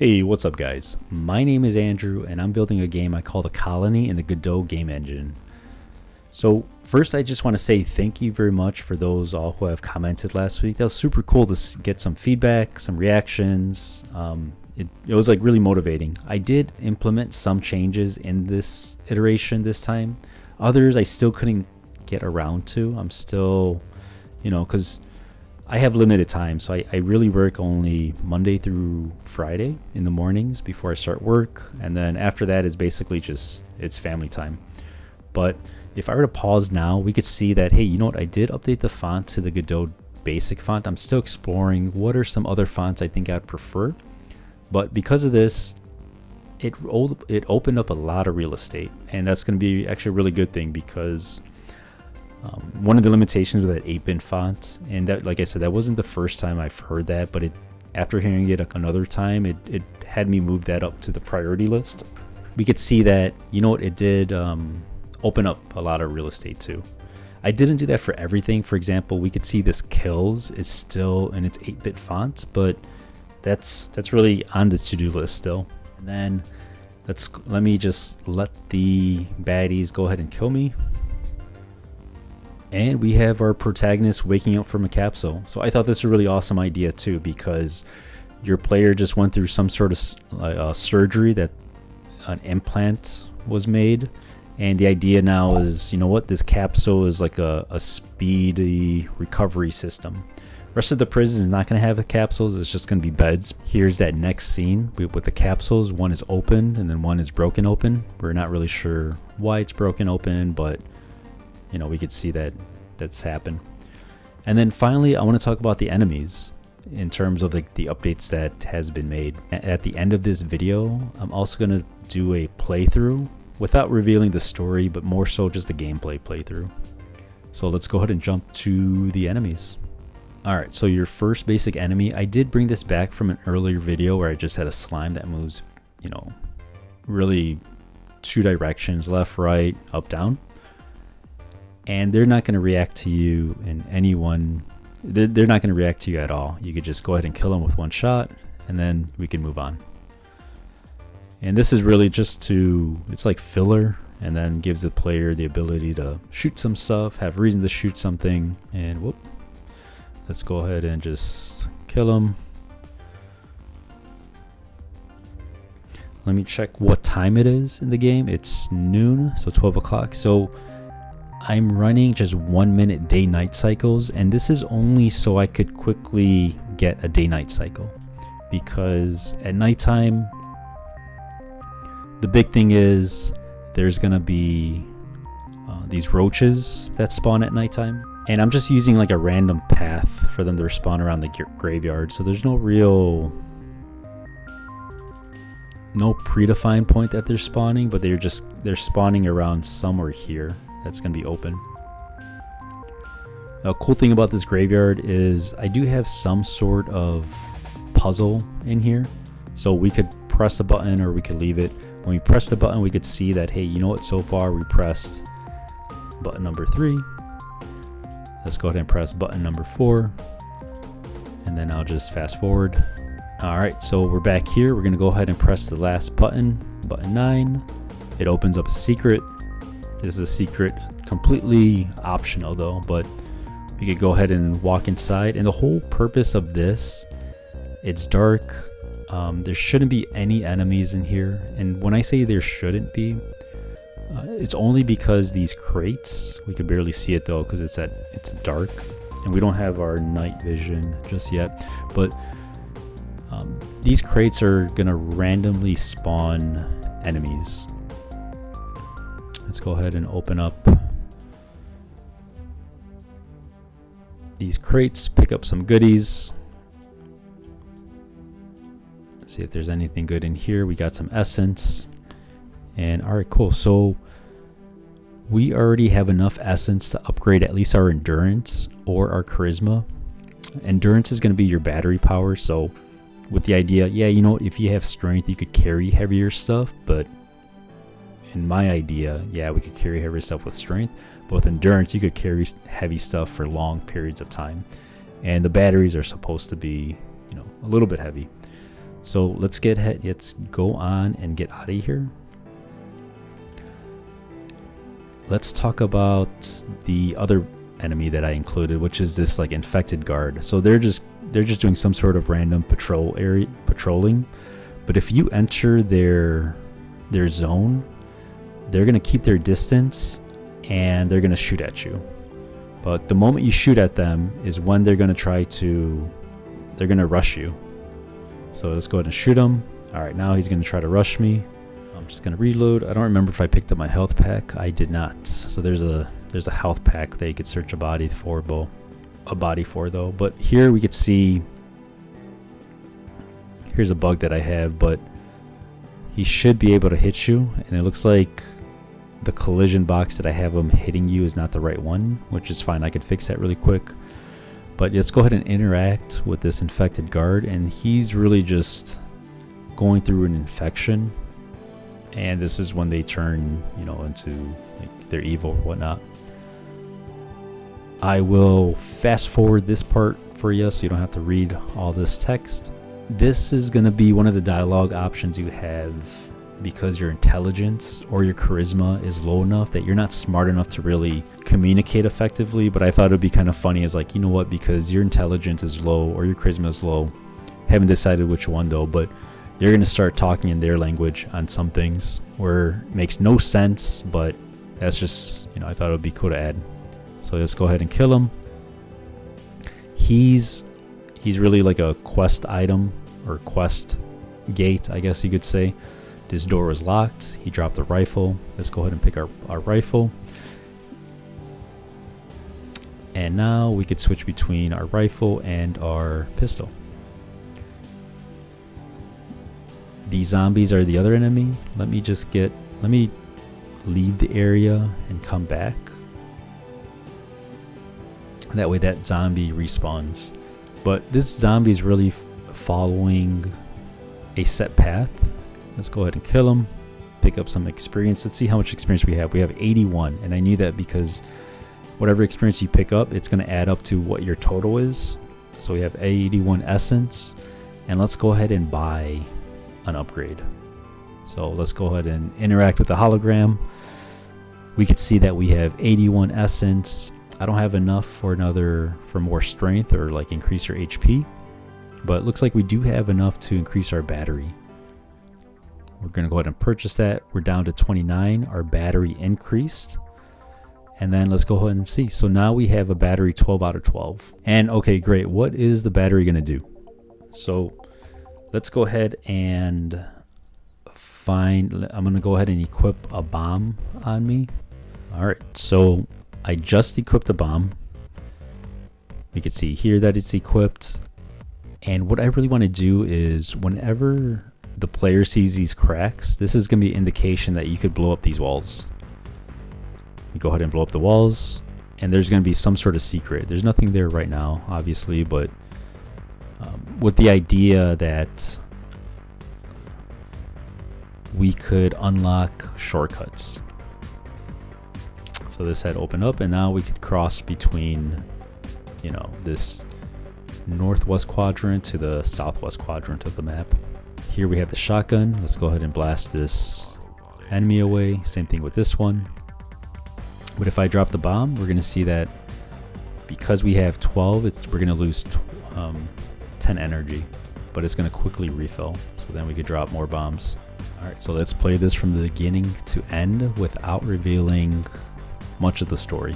Hey, what's up guys? My name is Andrew and I'm building a game I call The Colony in the Godot game engine. So first I just want to say thank you very much for those all who have commented last week. That was super cool to get some feedback, some reactions. It was like really motivating. I did implement some changes in this iteration this time. Others I still couldn't get around to. I'm still, because I have limited time, so I really work only Monday through Friday in the mornings before I start work, and then after that is basically just it's family time. But if I were to pause now, we could see that, hey, you know what, I did update the font to the Godot basic font. I'm still exploring what are some other fonts I think I'd prefer, but because of this, it opened up a lot of real estate, and that's going to be actually a really good thing because one of the limitations with that 8-bit font, and that, like I said, that wasn't the first time I've heard that, but after hearing it another time, it had me move that up to the priority list. We could see that, it did open up a lot of real estate too. I didn't do that for everything. For example, we could see this kills is still in its 8-bit font, but that's really on the to-do list still. And then let me just let the baddies go ahead and kill me. And we have our protagonist waking up from a capsule. So I thought this was a really awesome idea too, because your player just went through some sort of surgery, that an implant was made. And the idea now is, this capsule is like a speedy recovery system. Rest of the prison is not going to have the capsules. It's just going to be beds. Here's that next scene with the capsules. One is open and then one is broken open. We're not really sure why it's broken open, but we could see that's happened. And then finally, I want to talk about the enemies in terms of the updates that has been made. At the end of this video, I'm also going to do a playthrough without revealing the story, but more so just the gameplay playthrough. So let's go ahead and jump to the enemies. Alright, so your first basic enemy, I did bring this back from an earlier video where I just had a slime that moves, really two directions, left, right, up, down. And they're not going to react to you in they're not going to react to you at all. You could just go ahead and kill them with one shot, and then we can move on. And this is really just it's like filler, and then gives the player the ability to shoot some stuff, have reason to shoot something, and whoop. Let's go ahead and just kill them. Let me check what time it is in the game. It's noon, so 12 o'clock. So I'm running just 1 minute day-night cycles, and this is only so I could quickly get a day-night cycle, because at nighttime, the big thing is there's gonna be these roaches that spawn at nighttime, and I'm just using like a random path for them to spawn around the graveyard, so there's no predefined point that they're spawning, but they're spawning around somewhere here that's going to be open. A cool thing about this graveyard is I do have some sort of puzzle in here, so we could press a button or we could leave it. When we press the button, we could see that, hey, so far we pressed button number 3. Let's go ahead and press button number 4, and then I'll just fast forward. Alright, so we're back here. We're going to go ahead and press the last button, button 9. It opens up a secret. This is a secret, completely optional though, but we could go ahead and walk inside. And the whole purpose of this, it's dark. There shouldn't be any enemies in here. And when I say there shouldn't be, it's only because these crates, we could barely see it though because it's dark, and we don't have our night vision just yet. But these crates are gonna randomly spawn enemies. Let's go ahead and open up these crates, pick up some goodies. Let's see if there's anything good in here. We got some essence. And alright, cool. So we already have enough essence to upgrade at least our endurance or our charisma. Endurance is going to be your battery power. So with the idea, if you have strength, you could carry heavier stuff, but in my idea, we could carry heavy stuff with strength, but with endurance, you could carry heavy stuff for long periods of time. And the batteries are supposed to be, a little bit heavy. So let's go on and get out of here. Let's talk about the other enemy that I included, which is this like infected guard. So they're just doing some sort of random patrolling. But if you enter their zone, they're gonna keep their distance and they're gonna shoot at you. But the moment you shoot at them is when they're gonna rush you. So let's go ahead and shoot him. All right, now he's gonna try to rush me. I'm just gonna reload. I don't remember if I picked up my health pack. I did not. So there's a health pack that you could search a body for though. But here we could see, here's a bug that I have, but he should be able to hit you, and it looks like the collision box that I have him hitting you is not the right one, which is fine. I could fix that really quick. But let's go ahead and interact with this infected guard, and he's really just going through an infection. And this is when they turn, into like they're evil or whatnot. I will fast forward this part for you so you don't have to read all this text. This is going to be one of the dialogue options you have because your intelligence or your charisma is low enough that you're not smart enough to really communicate effectively. But I thought it would be kind of funny as like, you know what, because your intelligence is low or your charisma is low, haven't decided which one though, but you're going to start talking in their language on some things where it makes no sense, but that's just, I thought it would be cool to add. So let's go ahead and kill him. He's really like a quest item or quest gate, I guess you could say. This door was locked. He dropped the rifle. Let's go ahead and pick our rifle. And now we could switch between our rifle and our pistol. These zombies are the other enemy. Let me leave the area and come back. That way that zombie respawns. But this zombie is really following a set path. Let's go ahead and kill him. Pick up some experience. Let's see how much experience we have. We have 81. And I knew that because whatever experience you pick up, it's going to add up to what your total is. So we have 81 essence. And let's go ahead and buy an upgrade. So let's go ahead and interact with the hologram. We could see that we have 81 essence. I don't have enough for more strength or like increase your HP, but it looks like we do have enough to increase our battery. We're going to go ahead and purchase that. We're down to 29. Our battery increased. And then let's go ahead and see. So now we have a battery 12 out of 12. And okay, great. What is the battery going to do? So let's go ahead and I'm going to go ahead and equip a bomb on me. All right. So I just equipped a bomb. We can see here that it's equipped. And what I really want to do is whenever the player sees these cracks, this is going to be an indication that you could blow up these walls. You go ahead and blow up the walls, and there's going to be some sort of secret. There's nothing there right now, obviously, but with the idea that we could unlock shortcuts. So this had opened up, and now we could cross between, this northwest quadrant to the southwest quadrant of the map. Here we have the shotgun. Let's go ahead and blast this enemy away. Same thing with this one. But if I drop the bomb, we're going to see that because we have 12, we're going to lose 10 energy, but it's going to quickly refill. So then we could drop more bombs. All right, so let's play this from the beginning to end without revealing much of the story.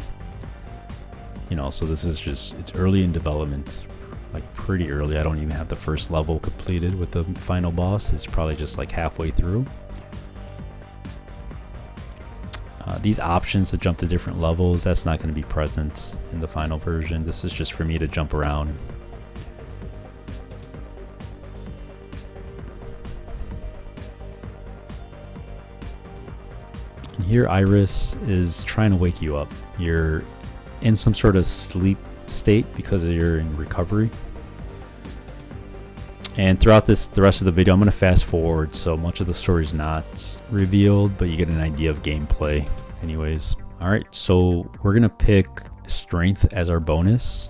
So this is it's early in development, like pretty early. I don't even have the first level completed with the final boss. It's probably just like halfway through. These options to jump to different levels, that's not going to be present in the final version. This is just for me to jump around. And here Iris is trying to wake you up. You're in some sort of sleep state because you're in recovery. And throughout the rest of the video, I'm going to fast forward, so much of the story is not revealed, but you get an idea of gameplay anyways. All right, so we're going to pick strength as our bonus.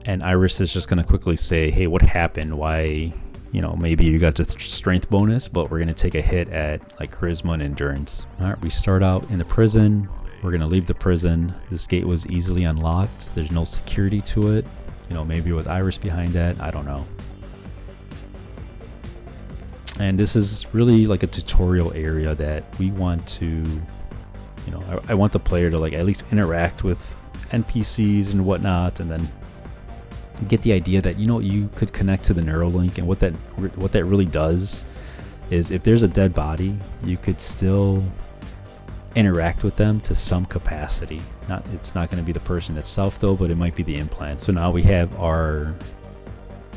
And Iris is just going to quickly say, hey, what happened? Why, you know, maybe you got the strength bonus, but we're going to take a hit at like charisma and endurance. All right, we start out in the prison. We're going to leave the prison. This gate was easily unlocked. There's no security to it. You know, maybe with Iris behind that, I don't know. And this is really like a tutorial area that we want to, you know, I want the player to like at least interact with NPCs and whatnot, and then get the idea that, you know, you could connect to the Neuralink, and what that really does is if there's a dead body, you could still interact with them to some capacity. It's not going to be the person itself though, but it might be the implant. So now we have our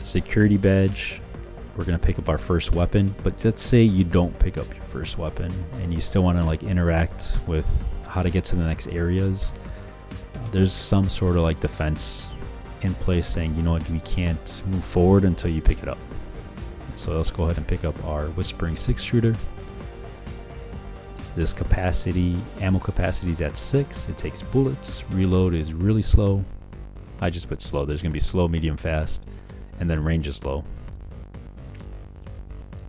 security badge. We're going to pick up our first weapon, but let's say you don't pick up your first weapon and you still want to like interact with how to get to the next areas. There's some sort of like defense in place saying, you know what, we can't move forward until you pick it up. So let's go ahead and pick up our Whispering 6-shooter. This ammo capacity is at 6. It takes bullets. Reload is really slow. I just put slow. There's going to be slow, medium, fast, and then range is low.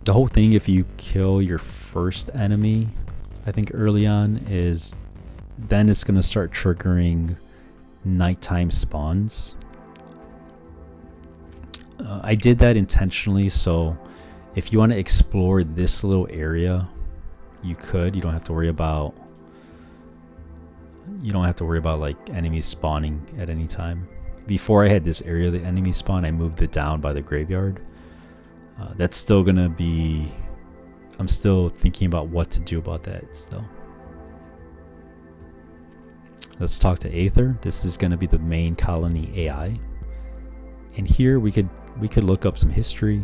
The whole thing, if you kill your first enemy, I think early on, is then it's going to start triggering nighttime spawns. I did that intentionally, so if you want to explore this little area, you could. You don't have to worry about like enemies spawning at any time. Before I had this area, the enemy spawn, I moved it down by the graveyard. That's still gonna be, I'm still thinking about what to do about that still. Let's talk to Aether. This is gonna be the main colony AI. And here we could look up some history.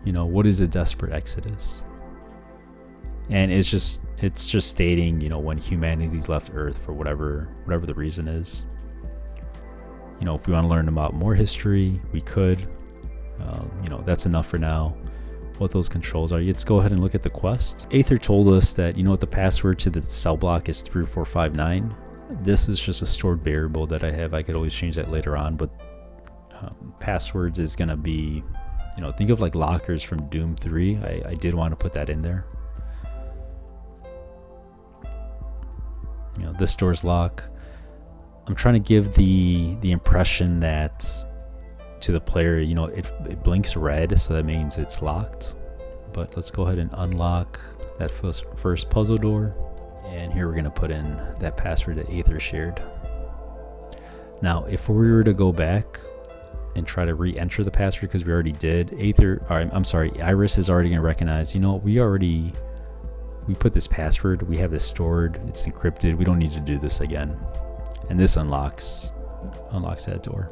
You know, what is a desperate exodus? And it's just stating, you know, when humanity left Earth for whatever the reason is. You know, if we want to learn about more history, we could. You know, that's enough for now. What those controls are. Let's go ahead and look at the quest. Aether told us that, you know what, the password to the cell block is 3459. This is just a stored variable that I have. I could always change that later on, but passwords is gonna be, you know, think of like lockers from Doom 3. I did want to put that in there. You know, this door's locked. I'm trying to give the impression that to the player, you know, it blinks red, so that means it's locked. But let's go ahead and unlock that first puzzle door. And here we're going to put in that password that Aether shared. Now, if we were to go back and try to re-enter the password, because we already did, Iris is already going to recognize, you know, we put this password, we have this stored, it's encrypted, we don't need to do this again. And this unlocks that door.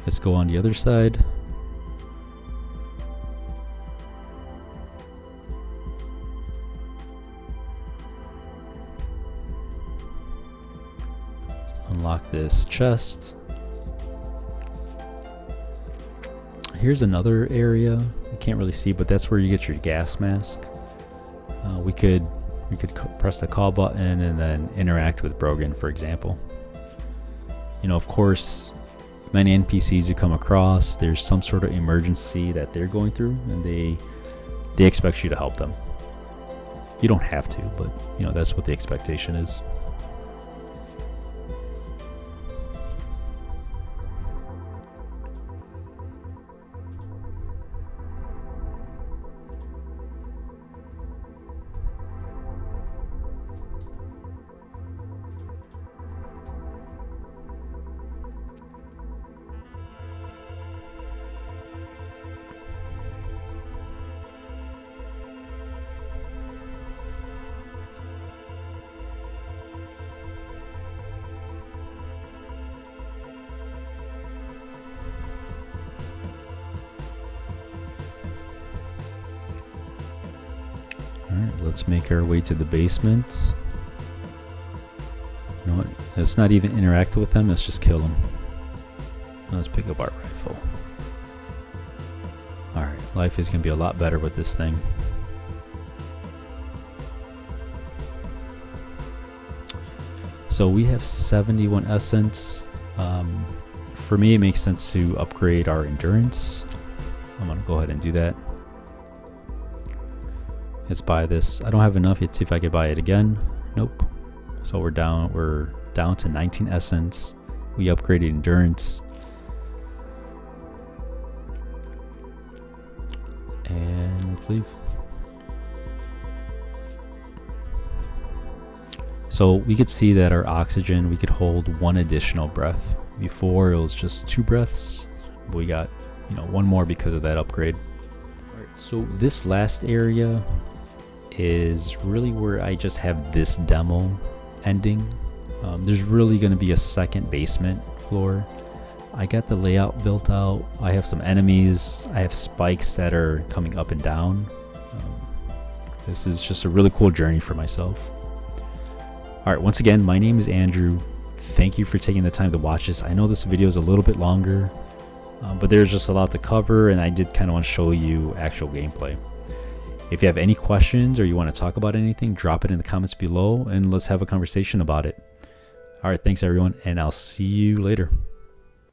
Let's go on the other side. Unlock this chest. Here's another area. You can't really see, but that's where you get your gas mask. We could press the call button and then interact with Brogan, for example. You know, of course, many NPCs you come across, there's some sort of emergency that they're going through, and they expect you to help them. You don't have to, but you know, that's what the expectation is. Alright, let's make our way to the basement. You know what? Let's not even interact with them, let's just kill them. Let's pick up our rifle. Alright, life is going to be a lot better with this thing. So we have 71 essence. For me, it makes sense to upgrade our endurance. I'm gonna go ahead and do that. Let's buy this. I don't have enough. Let's see if I could buy it again. Nope. So we're down to 19 essence. We upgraded endurance. And let's leave. So we could see that our oxygen, we could hold 1 additional breath. Before it was just 2 breaths. We got, one more because of that upgrade. All right, so this last area is really where I just have this demo ending. There's really going to be a second basement floor. I got the layout built out. I have some enemies. I have spikes that are coming up and down. This is just a really cool journey for myself. All right, once again, my name is Andrew. Thank you for taking the time to watch this. I know this video is a little bit longer, but there's just a lot to cover, and I did kind of want to show you actual gameplay. If you have any questions or you want to talk about anything, drop it in the comments below and let's have a conversation about it. All right, thanks everyone, and I'll see you later.